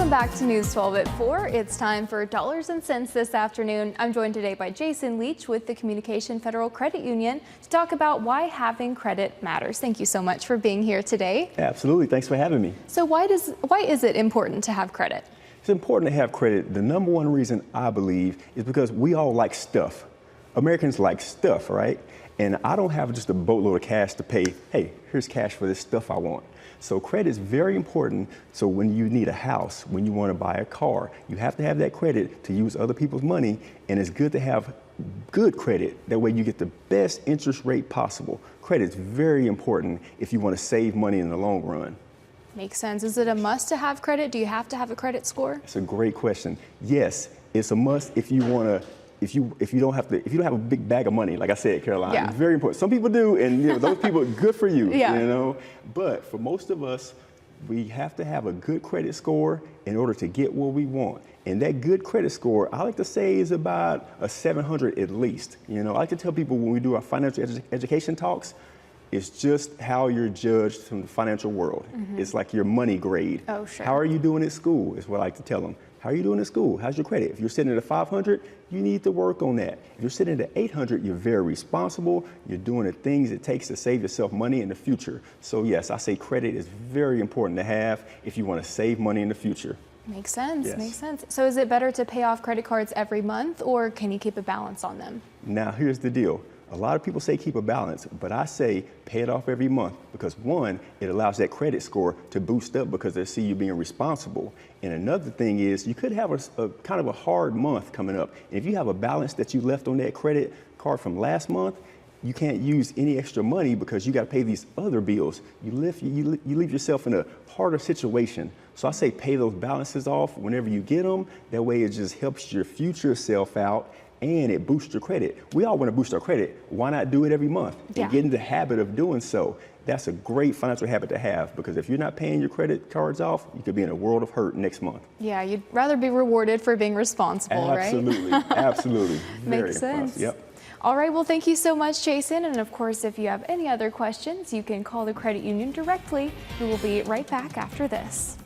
Welcome back to News 12 at 4. It's time for Dollars and Cents this afternoon. I'm joined today by Jason Leach with the Communication Federal Credit Union to talk about why having credit matters. Thank you so much for being here today. Absolutely. Thanks for having me. So why is it important to have credit? It's important to have credit. The number one reason I believe is because we all like stuff. Americans like stuff, right? And I don't have just a boatload of cash to pay, hey, here's cash for this stuff I want. So credit is very important. So when you need a house, when you want to buy a car, you have to have that credit to use other people's money. And it's good to have good credit. That way you get the best interest rate possible. Credit is very important if you want to save money in the long run. Makes sense. Is it a must to have credit? Do you have to have a credit score? It's a great question. Yes, it's a must if you want to. If you don't have a big bag of money, like I said, Caroline, yeah. It's very important. Some people do, and those people, good for you, yeah. But for most of us, we have to have a good credit score in order to get what we want. And that good credit score, I like to say, is about a 700 at least. I like to tell people when we do our financial education talks, it's just how you're judged from the financial world. Mm-hmm. It's like your money grade. Oh, sure. How are you doing at school is what I like to tell them. How are you doing at school? How's your credit? If you're sitting at a 500, you need to work on that. If you're sitting at 800, you're very responsible. You're doing the things it takes to save yourself money in the future. So yes, I say credit is very important to have if you want to save money in the future. Makes sense, yes. Makes sense. So is it better to pay off credit cards every month, or can you keep a balance on them? Now here's the deal. A lot of people say keep a balance, but I say pay it off every month because one, it allows that credit score to boost up because they see you being responsible. And another thing is you could have a kind of a hard month coming up. And if you have a balance that you left on that credit card from last month, you can't use any extra money because you got to pay these other bills. You leave yourself in a harder situation. So I say pay those balances off whenever you get them. That way it just helps your future self out and it boosts your credit. We all want to boost our credit. Why not do it every month? Yeah. And get in the habit of doing so. That's a great financial habit to have because if you're not paying your credit cards off, you could be in a world of hurt next month. Yeah, you'd rather be rewarded for being responsible, absolutely, right? Absolutely. Makes sense. Yep. All right, well, thank you so much, Jason. And of course, if you have any other questions, you can call the credit union directly. We will be right back after this.